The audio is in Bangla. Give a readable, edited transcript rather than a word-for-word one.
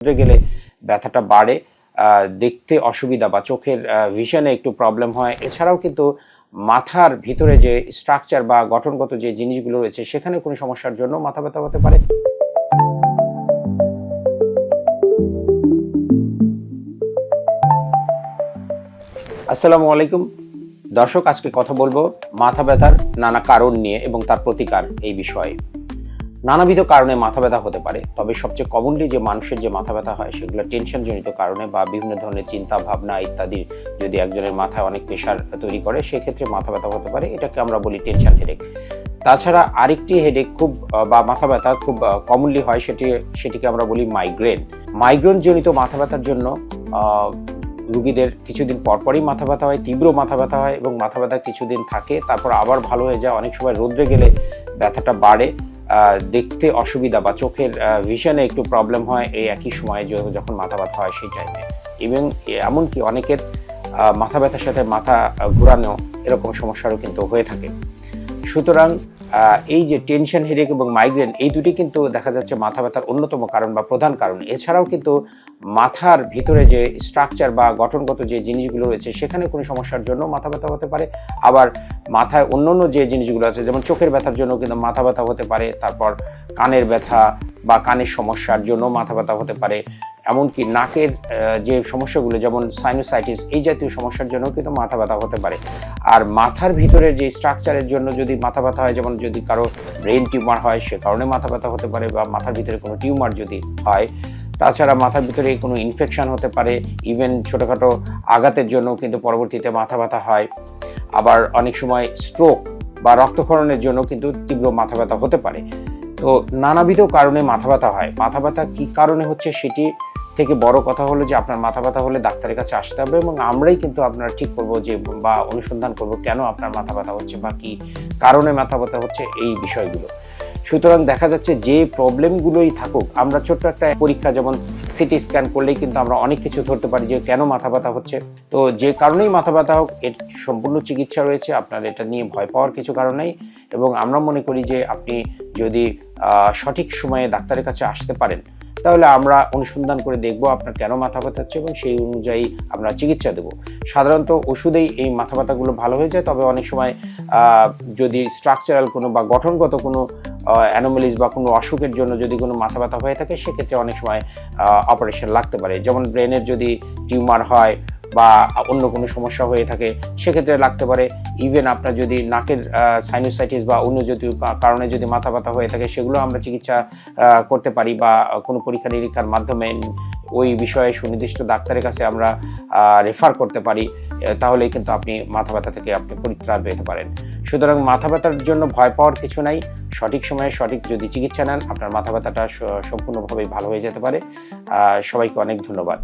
গেলে ব্যথাটা বাড়ে, দেখতে অসুবিধা বা চোখের ভিশনে একটু প্রবলেম হয়। এছাড়াও কিন্তু মাথার ভিতরে যে স্ট্রাকচার বা গঠনগত যে জিনিসগুলো রয়েছে সেখানে কোনো সমস্যার জন্য মাথা ব্যথা হতে পারে। আসসালামু আলাইকুম দর্শক, আজকে কথা বলবো মাথা ব্যথার নানা কারণ নিয়ে এবং তার প্রতিকার এই বিষয়ে। নানাবিধ কারণে মাথা ব্যথা হতে পারে, তবে সবচেয়ে কমনলি যে মানুষের যে মাথা ব্যথা হয় সেগুলো টেনশন জনিত কারণে বা বিভিন্ন ধরনের চিন্তা ভাবনা ইত্যাদি যদি একজনের মাথায় অনেক প্রেশার তৈরি করে সেক্ষেত্রে মাথা ব্যথা হতে পারে। এটাকে আমরা বলি টেনশন হেডেক। তাছাড়া আরেকটি হেডেক খুব বা মাথা ব্যথা খুব কমনলি হয়, সেটিকে আমরা বলি মাইগ্রেন জনিত মাথা ব্যথার জন্য রুগীদের কিছুদিন পরপরই মাথা ব্যথা হয়, তীব্র মাথা ব্যথা হয় এবং মাথা ব্যথা কিছুদিন থাকে, তারপর আবার ভালো হয়ে যায়। অনেক সময় রোদ্রে গেলে ব্যথাটা বাড়ে, দেখতে অসুবিধা বা চোখের ভিশনে একটু প্রবলেম হয় এই একই সময়ে যখন মাথা ব্যথা হয় সেই টাইমে। এবং এমনকি অনেকের মাথা ব্যথার সাথে মাথা ঘোরানো এরকম সমস্যারও কিন্তু হয়ে থাকে। সুতরাং এই যে টেনশন হেডেক এবং মাইগ্রেন এই দুটি কিন্তু দেখা যাচ্ছে মাথা ব্যথার অন্যতম কারণ বা প্রধান কারণ। এছাড়াও কিন্তু মাথার ভিতরে যে স্ট্রাকচার বা গঠনগত যে জিনিসগুলো রয়েছে সেখানে কোনো সমস্যার জন্য মাথা ব্যথা হতে পারে। আবার মাথায় অন্যান্য যে জিনিসগুলো আছে যেমন চোখের ব্যথার জন্য কিন্তু মাথা ব্যথা হতে পারে, তারপর কানের ব্যথা বা কানের সমস্যার জন্য মাথা ব্যথা হতে পারে, এমনকি নাকের যে সমস্যাগুলো যেমন সাইনোসাইটিস এই জাতীয় সমস্যার জন্য কিন্তু মাথা ব্যথা হতে পারে। আর মাথার ভিতরের যে স্ট্রাকচারের জন্য যদি মাথা ব্যথা হয়, যেমন যদি কারো ব্রেন টিউমার হয় সে কারণে মাথা ব্যথা হতে পারে, বা মাথার ভিতরে কোনো টিউমার যদি হয়, তাছাড়া মাথার ভিতরে কোনো ইনফেকশন হতে পারে, ইভেন ছোটোখাটো আঘাতের জন্য কিন্তু পরবর্তীতে মাথা ব্যথা হয়। আবার অনেক সময় স্ট্রোক বা রক্তক্ষরণের জন্য কিন্তু তীব্র মাথা ব্যথা হতে পারে। তো নানাবিধ কারণে মাথা ব্যথা হয়। মাথা ব্যথা কী কারণে হচ্ছে সেটি থেকে বড় কথা হলো যে আপনার মাথা ব্যথা হলে ডাক্তারের কাছে আসতে হবে এবং আমরাই কিন্তু আপনারা ঠিক করবো যে বা অনুসন্ধান করবো কেন আপনার মাথা ব্যথা হচ্ছে বা কী কারণে মাথা ব্যথা হচ্ছে এই বিষয়গুলো। সুতরাং দেখা যাচ্ছে যে প্রবলেমগুলোই থাকুক, আমরা ছোট্ট একটা পরীক্ষা যেমন সিটি স্ক্যান করলেই কিন্তু আমরা অনেক কিছু ধরতে পারি যে কেন মাথা ব্যথা হচ্ছে। তো যে কারণেই মাথা ব্যথা হোক এর সম্পূর্ণ চিকিৎসা রয়েছে, আপনার এটা নিয়ে ভয় পাওয়ার কিছু কারণ নেই। এবং আমরা মনে করি যে আপনি যদি সঠিক সময়ে ডাক্তারের কাছে আসতে পারেন তাহলে আমরা অনুসন্ধান করে দেখব আপনার কেন মাথা ব্যথা হচ্ছে এবং সেই অনুযায়ী আমরা চিকিৎসা দেব। সাধারণত ওষুধেই এই মাথা ব্যথাগুলো ভালো হয়ে যায়, তবে অনেক সময় যদি স্ট্রাকচারাল কোনো বা গঠনগত কোনো অ্যানোমালিস বা কোনো অসুখের জন্য যদি কোনো মাথা ব্যথা হয়ে থাকে সেক্ষেত্রে অনেক সময় অপারেশন লাগতে পারে। যেমন ব্রেনের যদি টিউমার হয় বা অন্য কোনো সমস্যা হয়ে থাকে সেক্ষেত্রে লাগতে পারে। ইভেন আপনার যদি নাকের সাইনোসাইটিস বা অন্য যদি কারণে যদি মাথা ব্যথা হয়ে থাকে সেগুলো আমরা চিকিৎসা করতে পারি বা কোনো পরীক্ষা নিরীক্ষার মাধ্যমে ওই বিষয়ে সুনির্দিষ্ট ডাক্তারের কাছে আমরা রেফার করতে পারি, তাহলেই কিন্তু আপনি মাথা ব্যথা থেকে আপনি পরিত্রাণ পেতে পারেন। সুতরাং মাথা ব্যথার জন্য ভয় পাওয়ার কিছু নাই, সঠিক সময়ে সঠিক যদি চিকিৎসা নেন আপনার মাথা ব্যথাটা সম্পূর্ণভাবেই ভালো হয়ে যেতে পারে। সবাইকে অনেক ধন্যবাদ।